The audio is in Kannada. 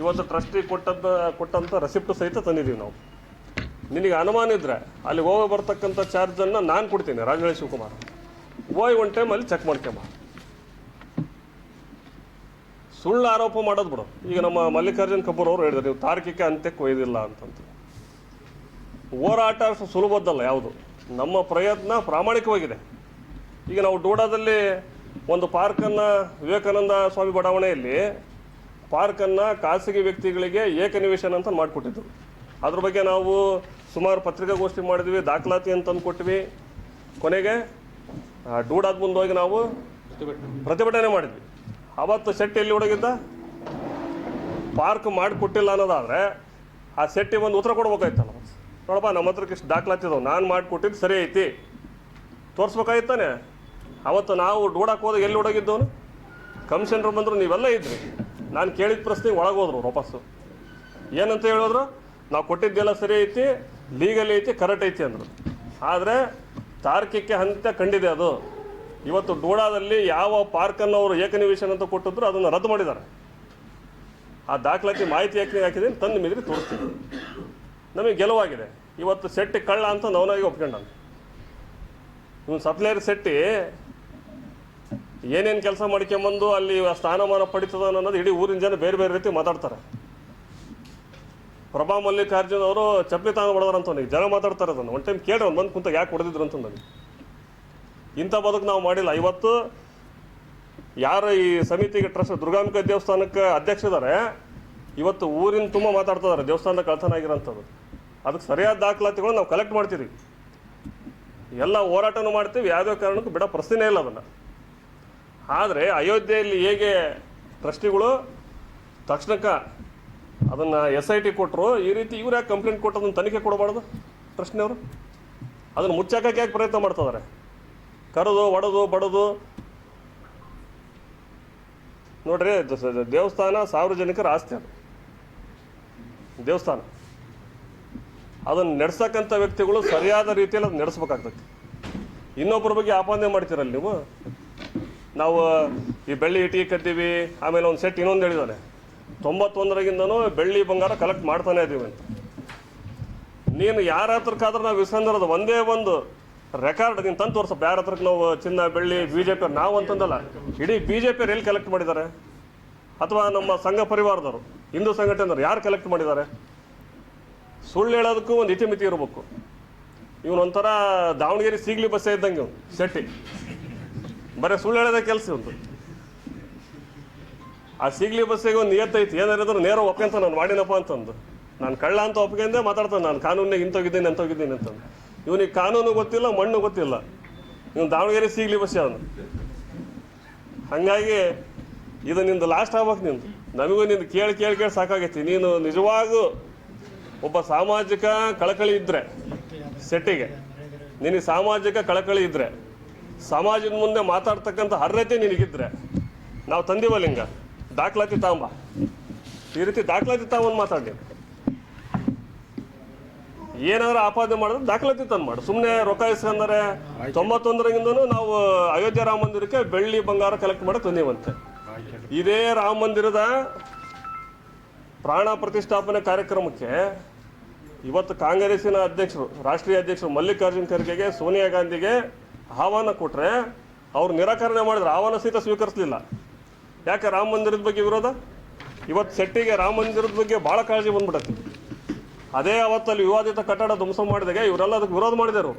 ಇವತ್ತು ಟ್ರಸ್ಟಿ ಕೊಟ್ಟಂಥ ರೆಸಿಪ್ಟ್ ಸಹಿತ ತಂದಿದ್ದೀವಿ ನಾವು. ನಿನಗೆ ಅನುಮಾನ ಇದ್ದರೆ ಅಲ್ಲಿ ಹೋಗಿ ಬರ್ತಕ್ಕಂಥ ಚಾರ್ಜನ್ನು ನಾನು ಕೊಡ್ತೀನಿ, ರಾಜವೇಳಿ ಶಿವಕುಮಾರ್. ಹೋಗಿ ಒಂದು ಟೈಮಲ್ಲಿ ಚೆಕ್ ಮಾಡ್ಕೊಂಬ. ಸುಳ್ಳು ಆರೋಪ ಮಾಡೋದು ಬಿಡು. ಈಗ ನಮ್ಮ ಮಲ್ಲಿಕಾರ್ಜುನ್ ಖಬ್ಬೂರ್ ಅವರು ಹೇಳಿದ್ರು, ನೀವು ತಾರ್ಕಿಕ ಅಂತ್ಯಕ್ಕೆ ಒಯ್ದಿಲ್ಲ ಅಂತಂತ. ಹೋರಾಟ ಸುಲಭದ್ದಲ್ಲ ಯಾವುದು. ನಮ್ಮ ಪ್ರಯತ್ನ ಪ್ರಾಮಾಣಿಕವಾಗಿದೆ. ಈಗ ನಾವು ಡೋಡಾದಲ್ಲಿ ಒಂದು ಪಾರ್ಕನ್ನು, ವಿವೇಕಾನಂದ ಸ್ವಾಮಿ ಬಡಾವಣೆಯಲ್ಲಿ ಪಾರ್ಕನ್ನು ಖಾಸಗಿ ವ್ಯಕ್ತಿಗಳಿಗೆ ಏಕನಿವೇಶನ ಅಂತ ಮಾಡಿಕೊಟ್ಟಿದ್ರು. ಅದ್ರ ಬಗ್ಗೆ ನಾವು ಸುಮಾರು ಪತ್ರಿಕಾಗೋಷ್ಠಿ ಮಾಡಿದ್ವಿ, ದಾಖಲಾತಿ ಅಂತಂದು ಕೊಟ್ವಿ. ಕೊನೆಗೆ ಡೂಡಾದ ಮುಂದೆ ಹೋಗಿ ನಾವು ಪ್ರತಿಭಟನೆ ಮಾಡಿದ್ವಿ. ಅವತ್ತು ಸೆಟ್ ಎಲ್ಲಿ ಹುಡುಗಿದ್ದ, ಪಾರ್ಕ್ ಮಾಡಿಕೊಟ್ಟಿಲ್ಲ ಅನ್ನೋದಾದರೆ ಆ ಸೆಟ್ಟಿಗೆ ಒಂದು ಉತ್ತರ ಕೊಡ್ಬೇಕಾಯ್ತಲ್ಲ. ನೋಡಪ್ಪ, ನಮ್ಮ ಹತ್ರಕ್ಕೆ ಇಷ್ಟು ದಾಖಲಾತಿದ್ದವು, ನಾನು ಮಾಡಿಕೊಟ್ಟಿದ್ದು ಸರಿ ಐತಿ ತೋರಿಸ್ಬೇಕಾಯ್ತಾನೆ. ಅವತ್ತು ನಾವು ಡೂಡಾಕ್ ಹೋದಾಗ ಎಲ್ಲಿ ಹುಡುಗಿದ್ದವನು, ಕಮಿಷನರ್ ಬಂದರು, ನೀವೆಲ್ಲ ಇದ್ರಿ. ನಾನು ಕೇಳಿದ ಪ್ರಶ್ನೆಗೆ ಒಳಗೋದ್ರು ವಾಪಸ್ಸು. ಏನಂತ ಹೇಳಿದ್ರು, ನಾವು ಕೊಟ್ಟಿದ್ದೆಲ್ಲ ಸರಿ ಐತಿ, ಲೀಗಲ್ ಐತಿ, ಕರೆಕ್ಟ್ ಐತಿ ಅಂದರು. ಆದರೆ ತಾರ್ಕಿಕ ಹಂತ ಕಂಡಿದೆ ಅದು. ಇವತ್ತು ಡೋಡಾದಲ್ಲಿ ಯಾವ ಪಾರ್ಕನ್ನು ಅವರು ಏಕನಿವೇಶನ ಅಂತ ಕೊಟ್ಟಿದ್ರು ಅದನ್ನು ರದ್ದು ಮಾಡಿದ್ದಾರೆ. ಆ ದಾಖಲಾತಿ ಮಾಹಿತಿ ಹಾಕಿದ್ದೀನಿ, ತಂದು ಮಿದ್ರಿ ತೋರಿಸ್ತೀನಿ. ನಮಗೆ ಗೆಲುವಾಗಿದೆ. ಇವತ್ತು ಸೆಟ್ಟಿ ಕಳ್ಳ ಅಂತ ನವನಾಗಿ ಒಪ್ಕೊಂಡ. ಇವನು ಸಪ್ಲೈಯರ್ ಸೆಟ್ಟಿ ಏನೇನು ಕೆಲಸ ಮಾಡ್ಕೊಂಬಂದು ಅಲ್ಲಿ ಸ್ಥಾನಮಾನ ಪಡಿತದ ಅನ್ನೋದು ಇಡೀ ಊರಿನ ಜನ ಬೇರೆ ಬೇರೆ ರೀತಿ ಮಾತಾಡ್ತಾರೆ. ಪ್ರಭಾ ಮಲ್ಲಿಕಾರ್ಜುನ್ ಅವರು ಚಪ್ಪಲಿ ತಾನು ಹೊಡೆದ್ರಂತ ನನಗೆ ಜನ ಮಾತಾಡ್ತಾರೆ. ಅದನ್ನು ಒಂದು ಟೈಮ್ ಕೇಳ್ರಿ, ಒಂದು ಬಂದು ಕುಂತ ಯಾಕೆ ಹೊಡೆದಿದ್ರು ಅಂತ. ನನಗೆ ಇಂಥ ಬದುಕು ನಾವು ಮಾಡಿಲ್ಲ. ಇವತ್ತು ಯಾರು ಈ ಸಮಿತಿಗೆ ಟ್ರಸ್ಟ್ ದುರ್ಗಾಂಬಿಕಾ ದೇವಸ್ಥಾನಕ್ಕೆ ಅಧ್ಯಕ್ಷ ಇದ್ದಾರೆ, ಇವತ್ತು ಊರಿನ ತುಂಬ ಮಾತಾಡ್ತಿದ್ದಾರೆ ದೇವಸ್ಥಾನದ ಕಳ್ತನ ಆಗಿರೋಂಥದ್ದು. ಅದಕ್ಕೆ ಸರಿಯಾದ ದಾಖಲಾತಿಗಳು ನಾವು ಕಲೆಕ್ಟ್ ಮಾಡ್ತೀವಿ, ಎಲ್ಲ ಹೋರಾಟನೂ ಮಾಡ್ತೀವಿ. ಯಾವುದೇ ಕಾರಣಕ್ಕೂ ಬಿಡೋ ಪ್ರಶ್ನೆ ಇಲ್ಲ ಅದನ್ನು. ಆದರೆ ಅಯೋಧ್ಯೆಯಲ್ಲಿ ಹೇಗೆ ಟ್ರಸ್ಟಿಗಳು ತಕ್ಷಣಕ್ಕೆ ಅದನ್ನು SIT ಕೊಟ್ಟರು, ಈ ರೀತಿ ಇವ್ರು ಯಾಕೆ ಕಂಪ್ಲೇಂಟ್ ಕೊಟ್ಟು ಅದನ್ನು ತನಿಖೆ ಕೊಡಬಾರ್ದು ಟ್ರಸ್ಟ್ನವರು? ಅದನ್ನು ಮುಚ್ಚಾಕಕ್ಕೆ ಯಾಕೆ ಪ್ರಯತ್ನ ಮಾಡ್ತಿದ್ದಾರೆ? ಕರೆದು ಒಡೆದು ಬಡದು. ನೋಡ್ರಿ, ದೇವಸ್ಥಾನ ಸಾರ್ವಜನಿಕರ ಆಸ್ತಿ. ಅದು ದೇವಸ್ಥಾನ. ಅದನ್ನು ನಡೆಸಕ್ಕಂಥ ವ್ಯಕ್ತಿಗಳು ಸರಿಯಾದ ರೀತಿಯಲ್ಲಿ ಅದು ನಡೆಸ್ಬೇಕಾಗ್ತದೆ. ಇನ್ನೊಬ್ಬರ ಬಗ್ಗೆ ಆಪಾದನೆ ಮಾಡ್ತೀರಲ್ಲ ನೀವು. ನಾವು ಈ ಬೆಳ್ಳಿ ಇಟ್ಟಿಗೆ ಕದ್ದೀವಿ, ಆಮೇಲೆ ಒಂದು ಸೆಟ್ ಇನ್ನೊಂದು ಹೇಳಿದ್ದಾನೆ, 91ರಿಂದನೂ ಬೆಳ್ಳಿ ಬಂಗಾರ ಕಲೆಕ್ಟ್ ಮಾಡ್ತಾನೆ ಇದ್ದೀವಿ ಅಂತ. ನೀನು ಯಾರ ಹತ್ರಕ್ಕಾದ್ರೂ ನಾವು ಇಸ್ಕೊಂಡಿರೋದು ಒಂದೇ ಒಂದು ರೆಕಾರ್ಡ್ ನೀನು ತಂದು ತೋರಿಸಪ್ಪ. ಯಾರ ಹತ್ರಕ್ಕೆ ನಾವು ಚಿನ್ನ ಬೆಳ್ಳಿ BJP ನಾವು ಅಂತಂದಲ್ಲ, ಇಡೀ BJP ಎಲ್ಲಿ ಕಲೆಕ್ಟ್ ಮಾಡಿದ್ದಾರೆ? ಅಥವಾ ನಮ್ಮ ಸಂಘ ಪರಿವಾರದವರು, ಹಿಂದೂ ಸಂಘಟನೆಯವರು ಯಾರು ಕಲೆಕ್ಟ್ ಮಾಡಿದ್ದಾರೆ? ಸುಳ್ಳು ಹೇಳೋದಕ್ಕೂ ಒಂದು ಇತಿಮಿತಿ ಇರಬೇಕು. ಇವನೊಂಥರ ದಾವಣಗೆರೆ ಸೀಗ್ಲಿ ಬಸ್ಸೇ ಇದ್ದಂಗೆ ಇವನು ಸೆಟ್ಟಿ. ಬರೀ ಸುಳ್ಳು ಹೇಳೋದೇ ಕೆಲಸ ಒಂದು. ಆ ಸೀಗ್ಲಿ ಬಸ್ಸಿಗೆ ಒಂದು ನಿಯತ್ತೈತಿ, ಏನಾರಿದ್ರು ನೇರ ಒಪ್ಕೊಂತ ನಾನು ಮಾಡಿನಪ್ಪ ಅಂತಂದು. ನಾನು ಕಳ್ಳ ಅಂತ ಒಪ್ಕೊಂಡೆ ಮಾತಾಡ್ತಾನೆ, ನಾನು ಕಾನೂನಿಗೆ ಇಂತೋಗಿದ್ದೀನಿ ಅಂತೋಗಿದ್ದೀನಿ ಅಂತಂದು. ಇವನಿಗೆ ಕಾನೂನು ಗೊತ್ತಿಲ್ಲ, ಮಣ್ಣು ಗೊತ್ತಿಲ್ಲ. ಇವನು ದಾವಣಗೆರೆ ಸೀಗ್ಲಿ ಬಸ್ಸೇ ಅವನು. ಹಾಗಾಗಿ ಇದು ನಿಂದು ಲಾಸ್ಟ್ ಆಗ್ಬೇಕು. ನಿಂದು ನಮಗೂ ನಿಂದು ಕೇಳಿ ಕೇಳಿ ಕೇಳಿ ಸಾಕಾಗೈತಿ. ನೀನು ನಿಜವಾಗೂ ಒಬ್ಬ ಸಾಮಾಜಿಕ ಕಳಕಳಿ ಇದ್ದರೆ ಸೆಟ್ಟಿಗೆ, ನಿನಗೆ ಸಾಮಾಜಿಕ ಕಳಕಳಿ ಇದ್ದರೆ, ಸಮಾಜದ ಮುಂದೆ ಮಾತಾಡ್ತಕ್ಕಂಥ ಅರ್ಹತೆ ನಿನಗಿದ್ರೆ ನಾವು ತಂದಿವಲ್ಲಿಂಗ ದಾಖಲಾತಿ ತಾಂಬ. ಈ ರೀತಿ ದಾಖಲಾತಿ ತಾಂಬಂದು ಮಾತಾಡಿ. ಏನಾದ್ರು ಆಪಾದನೆ ಮಾಡಿದ್ರೆ ದಾಖಲಾತಿ ತಂದು ಮಾಡು. ಸುಮ್ಮನೆ ರೊಕ್ಕ ಇಸ್ಕೊಂಡರೆ 91ರಿಂದನೂ ನಾವು ಅಯೋಧ್ಯೆ ರಾಮ ಮಂದಿರಕ್ಕೆ ಬೆಳ್ಳಿ ಬಂಗಾರ ಕಲೆಕ್ಟ್ ಮಾಡಕ್ಕೆ ತಂದೀವಂತೆ. ಇದೇ ರಾಮ ಮಂದಿರದ ಪ್ರಾಣ ಪ್ರತಿಷ್ಠಾಪನೆ ಕಾರ್ಯಕ್ರಮಕ್ಕೆ ಇವತ್ತು ಕಾಂಗ್ರೆಸ್ಸಿನ ಅಧ್ಯಕ್ಷರು, ರಾಷ್ಟ್ರೀಯ ಅಧ್ಯಕ್ಷರು ಮಲ್ಲಿಕಾರ್ಜುನ್ ಖರ್ಗೆಗೆ, ಸೋನಿಯಾ ಗಾಂಧಿಗೆ ಆಹ್ವಾನ ಕೊಟ್ಟರೆ ಅವ್ರು ನಿರಾಕರಣೆ ಮಾಡಿದ್ರು. ಆಹ್ವಾನ ಸಹಿತ ಸ್ವೀಕರಿಸಲಿಲ್ಲ. ಯಾಕೆ? ರಾಮ ಮಂದಿರದ ಬಗ್ಗೆ ವಿರೋಧ. ಇವತ್ತು ಸೆಟ್ಟಿಗೆ ರಾಮ ಮಂದಿರದ ಬಗ್ಗೆ ಭಾಳ ಕಾಳಜಿ ಬಂದ್ಬಿಡತ್ತೆ. ಅದೇ ಅವತ್ತಲ್ಲಿ ವಿವಾದಿತ ಕಟ್ಟಡ ಧ್ವಂಸ ಮಾಡಿದಾಗ ಇವರೆಲ್ಲ ಅದಕ್ಕೆ ವಿರೋಧ ಮಾಡಿದರು.